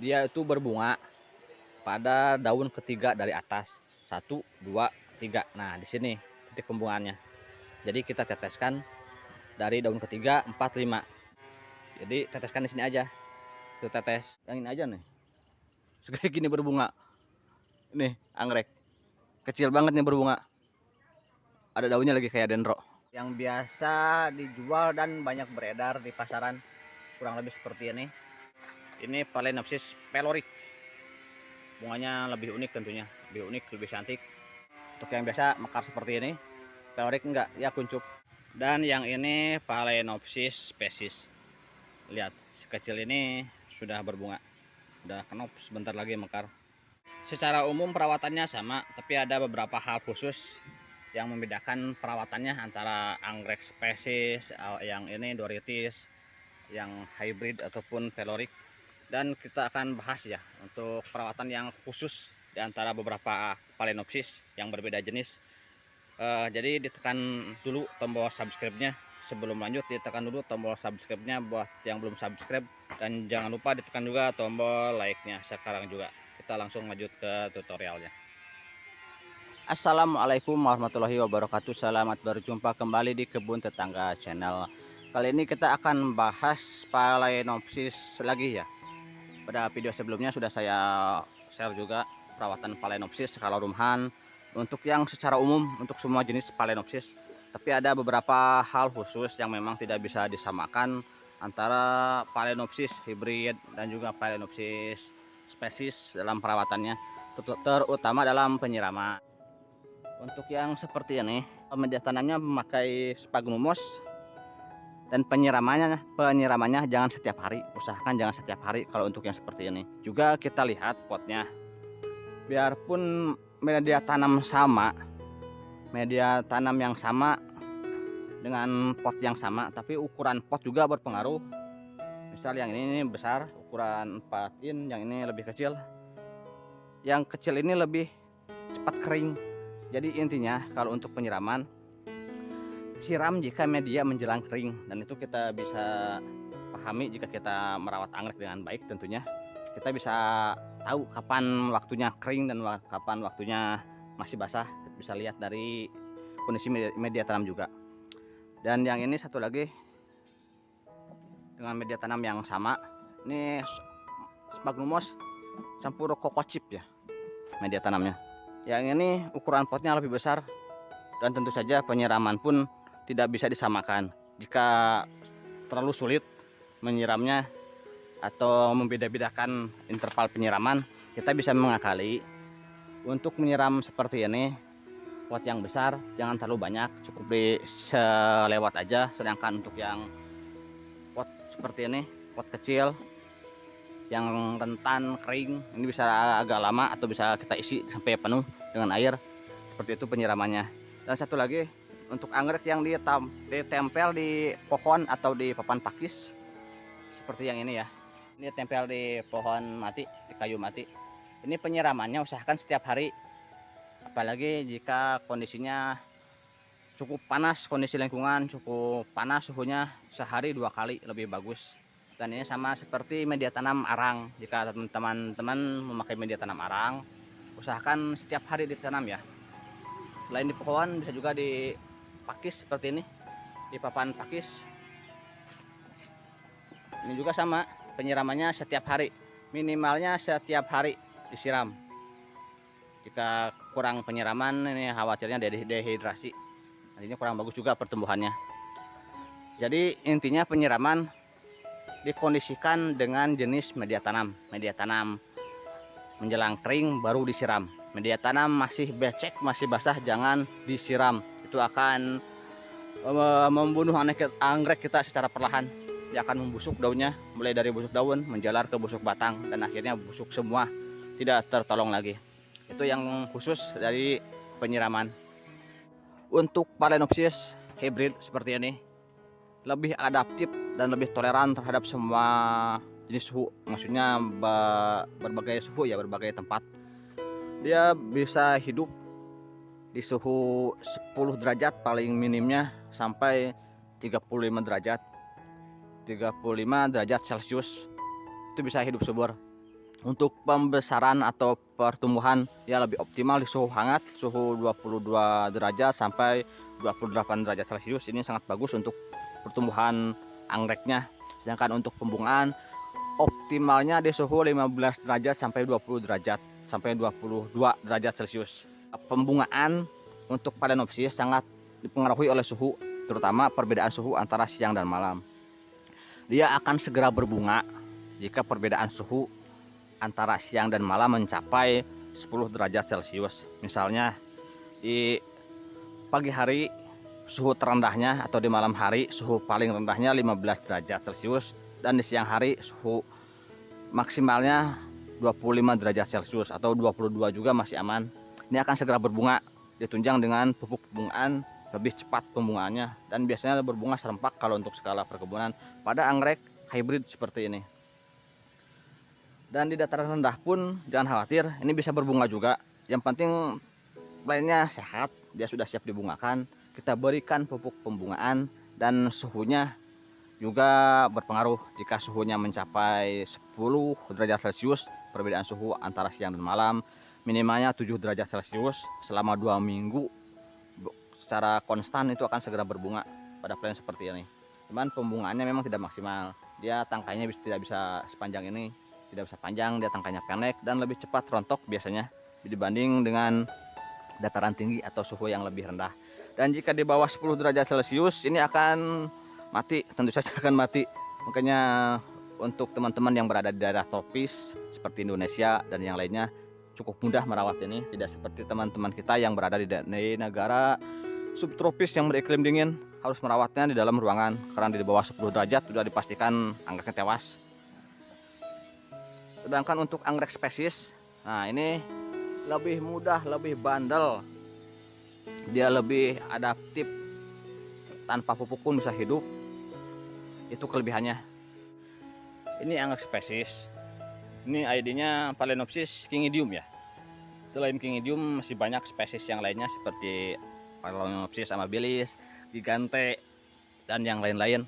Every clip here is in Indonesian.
dia itu berbunga pada daun ketiga dari atas. 1, 2, 3. Nah, di sini titik pembungaannya. Jadi kita teteskan dari daun ketiga 4, 5. Jadi teteskan di sini aja. Tuh tetes. Yang ini aja nih. Segede gini berbunga. Nih, anggrek. Kecil banget nih berbunga. Ada daunnya lagi kayak dendro. Yang biasa dijual dan banyak beredar di pasaran kurang lebih seperti ini. Ini Phalaenopsis pyloric. Bunganya lebih unik tentunya, lebih unik, lebih cantik. Untuk yang biasa mekar seperti ini, pyloric enggak, ya kuncup. Dan yang ini Phalaenopsis species. Lihat, sekecil ini sudah berbunga. Udah kenop, sebentar lagi mekar. Secara umum perawatannya sama, tapi ada beberapa hal khusus yang membedakan perawatannya antara anggrek spesies, yang ini Doritis, yang hybrid ataupun pyloric. Dan kita akan bahas ya untuk perawatan yang khusus di antara beberapa Phalaenopsis yang berbeda jenis. Jadi ditekan dulu tombol subscribe-nya. Sebelum lanjut ditekan dulu tombol subscribe-nya buat yang belum subscribe, dan jangan lupa ditekan juga tombol like-nya sekarang juga. Kita langsung lanjut ke tutorialnya. Assalamualaikum warahmatullahi wabarakatuh. Selamat berjumpa kembali di Kebun Tetangga Channel. Kali ini kita akan bahas Phalaenopsis lagi ya. Pada video sebelumnya sudah saya share juga perawatan Phalaenopsis skala rumahan untuk yang secara umum untuk semua jenis Phalaenopsis. Tapi ada beberapa hal khusus yang memang tidak bisa disamakan antara Phalaenopsis hybrid dan juga Phalaenopsis spesies dalam perawatannya, terutama dalam penyiraman. Untuk yang seperti ini, media tanamnya memakai Sphagnumos. Dan penyiramannya jangan setiap hari, usahakan jangan setiap hari kalau untuk yang seperti ini. Juga kita lihat potnya, biarpun media tanam yang sama dengan pot yang sama, tapi ukuran pot juga berpengaruh. Misal yang ini besar, ukuran 4 in, yang ini lebih kecil. Yang kecil ini lebih cepat kering. Jadi intinya kalau untuk penyiraman, siram jika media menjelang kering, dan itu kita bisa pahami jika kita merawat anggrek dengan baik. Tentunya kita bisa tahu kapan waktunya kering dan kapan waktunya masih basah. Kita bisa lihat dari kondisi media tanam juga. Dan yang ini satu lagi dengan media tanam yang sama, ini Sphagnumos campur Cocochip ya media tanamnya. Yang ini ukuran potnya lebih besar, dan tentu saja penyiraman pun tidak bisa disamakan. Jika terlalu sulit menyiramnya atau membeda-bedakan interval penyiraman, kita bisa mengakali untuk menyiram seperti ini. Pot yang besar jangan terlalu banyak, cukup di selewat aja. Sedangkan untuk yang pot seperti ini, pot kecil yang rentan kering, ini bisa agak lama atau bisa kita isi sampai penuh dengan air. Seperti itu penyiramannya. Dan satu lagi, untuk anggrek yang ditempel di pohon atau di papan pakis seperti yang ini ya, ini tempel di pohon mati, di kayu mati, ini penyiramannya usahakan setiap hari. Apalagi jika kondisinya cukup panas, kondisi lingkungan cukup panas, suhunya sehari 2 kali lebih bagus. Dan ini sama seperti media tanam arang. Jika teman-teman memakai media tanam arang, usahakan setiap hari ditanam ya. Selain di pohon, bisa juga di pakis seperti ini, di papan pakis. Ini juga sama, penyiramannya setiap hari, minimalnya setiap hari disiram. Jika kurang penyiraman, ini khawatirnya dehidrasi. Nantinya kurang bagus juga pertumbuhannya. Jadi intinya penyiraman dikondisikan dengan jenis media tanam. Media tanam menjelang kering baru disiram. Media tanam masih becek, masih basah, jangan disiram. Itu akan membunuh anggrek kita secara perlahan. Dia akan membusuk daunnya, mulai dari busuk daun menjalar ke busuk batang, dan akhirnya busuk semua, tidak tertolong lagi. Itu yang khusus dari penyiraman. Untuk Phalaenopsis hybrid seperti ini, lebih adaptif dan lebih toleran terhadap semua jenis suhu. Maksudnya berbagai suhu ya, berbagai tempat. Dia bisa hidup di suhu 10 derajat paling minimnya sampai 35 derajat. 35 derajat Celcius itu bisa hidup subur. Untuk pembesaran atau pertumbuhan ya lebih optimal di suhu hangat, suhu 22 derajat sampai 28 derajat Celcius. Ini sangat bagus untuk pertumbuhan anggreknya. Sedangkan untuk pembungaan optimalnya di suhu 15 derajat sampai 20 derajat sampai 22 derajat Celcius. Pembungaan untuk Phalaenopsis sangat dipengaruhi oleh suhu, terutama perbedaan suhu antara siang dan malam. Dia akan segera berbunga jika perbedaan suhu antara siang dan malam mencapai 10 derajat Celcius. Misalnya di pagi hari suhu terendahnya atau di malam hari suhu paling rendahnya 15 derajat Celcius, dan di siang hari suhu maksimalnya 25 derajat Celcius atau 22 juga masih aman. Ini akan segera berbunga, ditunjang dengan pupuk pembungaan lebih cepat pembungaannya, dan biasanya berbunga serempak kalau untuk skala perkebunan pada anggrek hybrid seperti ini. Dan di dataran rendah pun jangan khawatir, ini bisa berbunga juga. Yang penting lainnya sehat, dia sudah siap dibungakan. Kita berikan pupuk pembungaan, dan suhunya juga berpengaruh. Jika suhunya mencapai 10 derajat Celcius, perbedaan suhu antara siang dan malam minimalnya 7 derajat Celcius selama 2 minggu secara konstan, itu akan segera berbunga pada plan seperti ini. Cuman pembungaannya memang tidak maksimal, dia tangkainya tidak bisa sepanjang ini, tidak bisa panjang, dia tangkainya pendek dan lebih cepat rontok biasanya dibanding dengan dataran tinggi atau suhu yang lebih rendah. Dan jika di bawah 10 derajat Celcius ini akan mati, tentu saja akan mati. Makanya untuk teman-teman yang berada di daerah tropis seperti Indonesia dan yang lainnya cukup mudah merawat ini, tidak seperti teman-teman kita yang berada di negara subtropis yang beriklim dingin, harus merawatnya di dalam ruangan karena di bawah 10 derajat sudah dipastikan anggreknya tewas. Sedangkan untuk anggrek spesies, nah ini lebih mudah, lebih bandel, dia lebih adaptif, tanpa pupuk pun bisa hidup. Itu kelebihannya. Ini anggrek spesies, ini ID-nya Phalaenopsis kingidium ya. Selain kingidium masih banyak spesies yang lainnya seperti Phalaenopsis amabilis, gigante, dan yang lain-lain.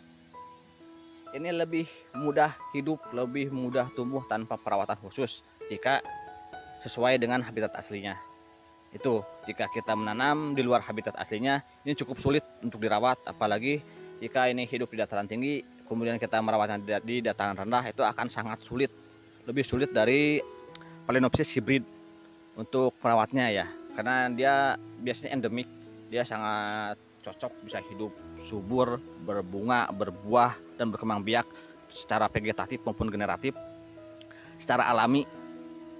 Ini lebih mudah hidup, lebih mudah tumbuh tanpa perawatan khusus jika sesuai dengan habitat aslinya. Itu jika kita menanam di luar habitat aslinya, ini cukup sulit untuk dirawat, apalagi jika ini hidup di dataran tinggi, kemudian kita merawatnya di dataran rendah, itu akan sangat sulit, lebih sulit dari Phalaenopsis hybrid untuk merawatnya ya, karena dia biasanya endemik, dia sangat cocok bisa hidup subur, berbunga, berbuah, dan berkembang biak secara vegetatif maupun generatif secara alami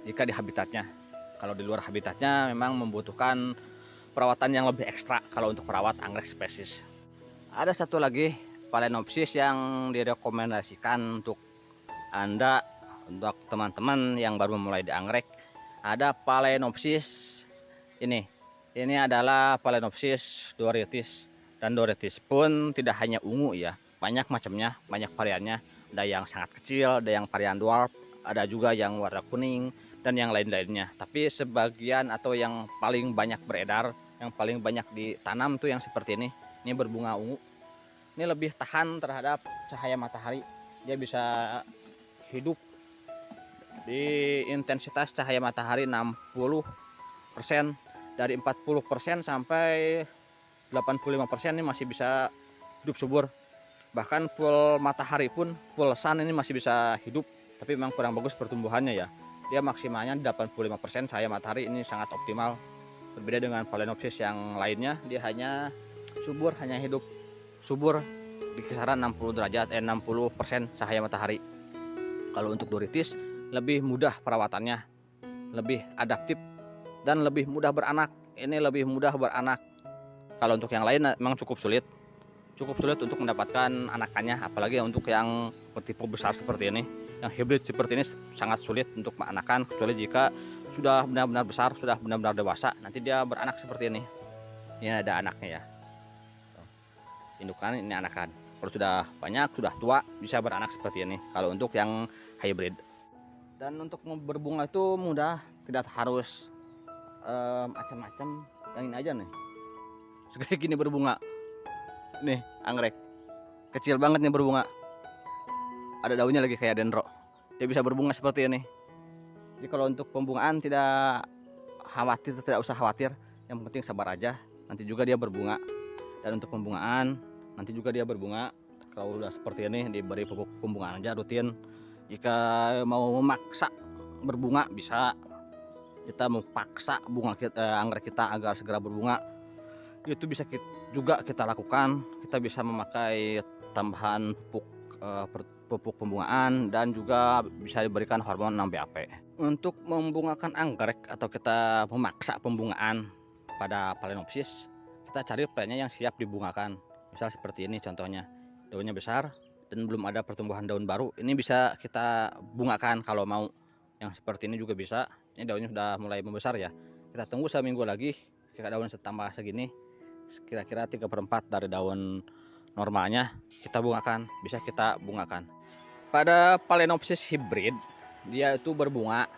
jika di habitatnya. Kalau di luar habitatnya memang membutuhkan perawatan yang lebih ekstra kalau untuk merawat anggrek spesies. Ada satu lagi Phalaenopsis yang direkomendasikan untuk Anda, untuk teman-teman yang baru memulai di anggrek. Ada Phalaenopsis ini adalah Phalaenopsis Doretis. Dan Doretis pun tidak hanya ungu ya, banyak macamnya, banyak variannya. Ada yang sangat kecil, ada yang varian dwarf, ada juga yang warna kuning, dan yang lain-lainnya. Tapi sebagian atau yang paling banyak beredar, yang paling banyak ditanam tuh yang seperti ini berbunga ungu. Ini lebih tahan terhadap cahaya matahari, dia bisa hidup di intensitas cahaya matahari 60%, dari 40% sampai 85% ini masih bisa hidup subur. Bahkan full matahari pun, full sun ini masih bisa hidup, tapi memang kurang bagus pertumbuhannya ya. Dia maksimalnya 85% cahaya matahari, ini sangat optimal. Berbeda dengan Phalaenopsis yang lainnya, dia hanya subur, hanya hidup subur di kisaran 60% cahaya matahari. Kalau untuk Doretis lebih mudah perawatannya, lebih adaptif, dan lebih mudah beranak. Ini lebih mudah beranak. Kalau untuk yang lain memang cukup sulit untuk mendapatkan anakannya, apalagi untuk yang bertipe besar seperti ini, yang hybrid seperti ini sangat sulit untuk menganakan, kecuali jika sudah benar-benar besar, sudah benar-benar dewasa, nanti dia beranak seperti ini. Ini ada anaknya ya, indukan, ini anakan. Kalau sudah banyak, sudah tua, bisa beranak seperti ini kalau untuk yang hybrid. Dan untuk berbunga itu mudah, tidak harus macam-macam. Yang ini aja nih, segede gini berbunga. Nih anggrek kecil banget nih berbunga, ada daunnya lagi kayak dendro, dia bisa berbunga seperti ini. Jadi kalau untuk pembungaan tidak khawatir, tidak usah khawatir, yang penting sabar aja, nanti juga dia berbunga. Dan untuk pembungaan nanti juga dia berbunga. Kalau udah seperti ini diberi pupuk pembungaan aja rutin. Jika mau memaksa berbunga bisa, kita mau paksa bunga kita, anggrek kita agar segera berbunga, itu bisa juga kita lakukan. Kita bisa memakai tambahan pupuk pembungaan dan juga bisa diberikan hormon 6-BAP. Untuk membungakan anggrek atau kita memaksa pembungaan pada Phalaenopsis, kita cari plannya yang siap dibungakan. Misal seperti ini contohnya, daunnya besar dan belum ada pertumbuhan daun baru, ini bisa kita bungakan kalau mau. Yang seperti ini juga bisa, ini daunnya sudah mulai membesar ya. Kita tunggu seminggu lagi, jika daun tambah segini, kira-kira 3/4 dari daun normalnya, kita bungakan, bisa kita bungakan. Pada Phalaenopsis hybrid, dia itu berbunga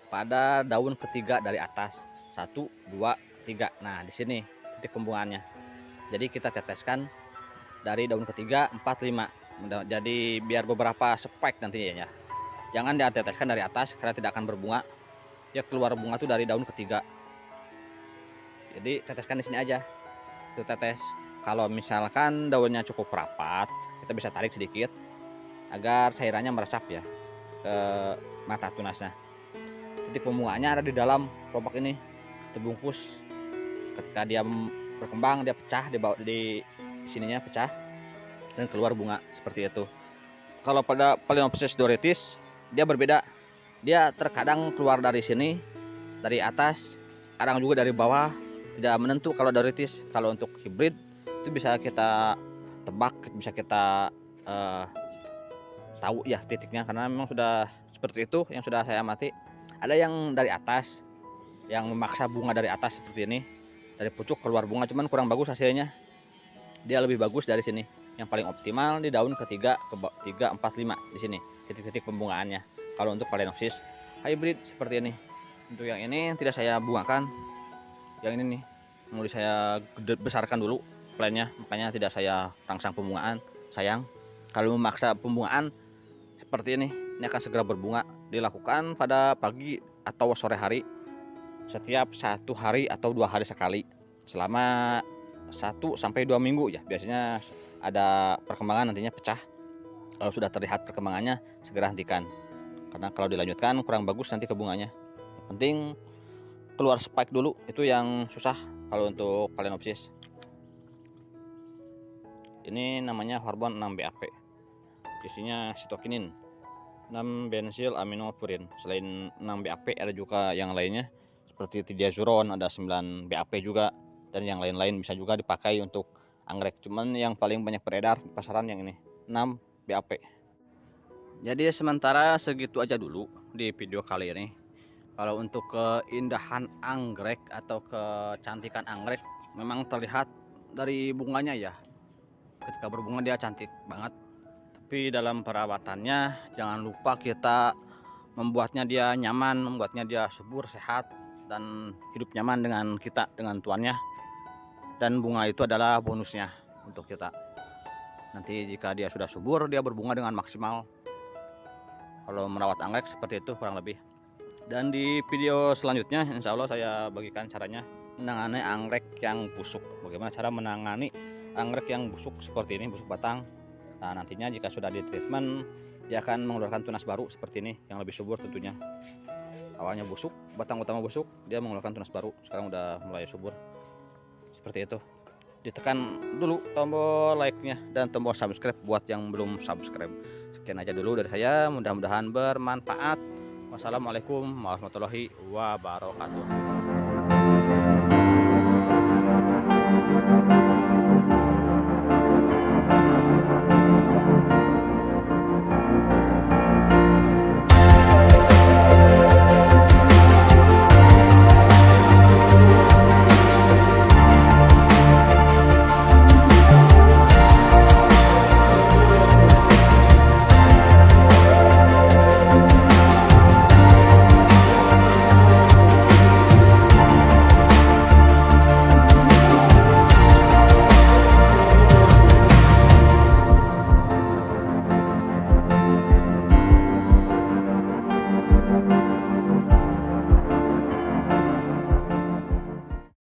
pada daun ketiga dari atas, 1, 2, 3. Nah di sini titik pembungaannya. Jadi kita teteskan dari daun ketiga 4, 5. Jadi biar beberapa spike nantinya ya. Jangan diteteskan dari atas karena tidak akan berbunga. Dia keluar bunga tuh dari daun ketiga. Jadi teteskan di sini aja. Itu tetes. Kalau misalkan daunnya cukup rapat, kita bisa tarik sedikit agar cairannya meresap ya ke mata tunasnya. Titik pembungaannya ada di dalam kelopak ini, terbungkus. Ketika dia berkembang, dia pecah di sininya pecah dan keluar bunga seperti itu. Kalau pada Phalaenopsis doretis dia berbeda. Dia terkadang keluar dari sini, dari atas, kadang juga dari bawah, tidak menentu kalau doretis. Kalau untuk hybrid itu bisa kita tebak, bisa kita tahu ya titiknya karena memang sudah seperti itu yang sudah saya amati. Ada yang dari atas, yang memaksa bunga dari atas seperti ini, dari pucuk keluar bunga, cuman kurang bagus hasilnya. Dia lebih bagus dari sini. Yang paling optimal di daun ketiga, 3, 4, 5 di sini titik-titik pembungaannya. Kalau untuk Phalaenopsis hybrid seperti ini. Untuk yang ini tidak saya bungakan. Yang ini nih mau saya besarkan dulu plannya, makanya tidak saya rangsang pembungaan. Sayang, kalau memaksa pembungaan seperti ini akan segera berbunga. Dilakukan pada pagi atau sore hari, setiap 1 hari atau 2 hari sekali, selama 1 sampai 2 minggu ya. Biasanya ada perkembangan nantinya pecah. Kalau sudah terlihat perkembangannya, segera hentikan. Karena kalau dilanjutkan kurang bagus nanti ke bunganya. Yang penting keluar spike dulu, itu yang susah kalau untuk Phalaenopsis. Ini namanya hormon 6-BAP. Isinya sitokinin, 6-benzyl aminopurin. Selain 6-BAP ada juga yang lainnya seperti tidiazuron, ada 9-BAP juga, dan yang lain-lain bisa juga dipakai untuk anggrek. Cuman yang paling banyak beredar di pasaran yang ini, 6-BAP. Jadi sementara segitu aja dulu di video kali ini. Kalau untuk keindahan anggrek atau kecantikan anggrek memang terlihat dari bunganya ya. Ketika berbunga dia cantik banget. Tapi dalam perawatannya jangan lupa kita membuatnya dia nyaman, membuatnya dia subur, sehat, dan hidup nyaman dengan kita, dengan tuannya. Dan bunga itu adalah bonusnya untuk kita. Nanti jika dia sudah subur, dia berbunga dengan maksimal. Kalau merawat anggrek seperti itu kurang lebih. Dan di video selanjutnya insya Allah saya bagikan caranya menangani anggrek yang busuk. Bagaimana cara menangani anggrek yang busuk seperti ini, busuk batang. Nah nantinya jika sudah di treatment, dia akan mengeluarkan tunas baru seperti ini yang lebih subur tentunya. Awalnya busuk, batang utama busuk, dia mengeluarkan tunas baru. Sekarang udah mulai subur seperti itu. Ditekan dulu tombol like-nya dan tombol subscribe buat yang belum subscribe. Sekian aja dulu dari saya, mudah-mudahan bermanfaat. Wassalamualaikum warahmatullahi wabarakatuh.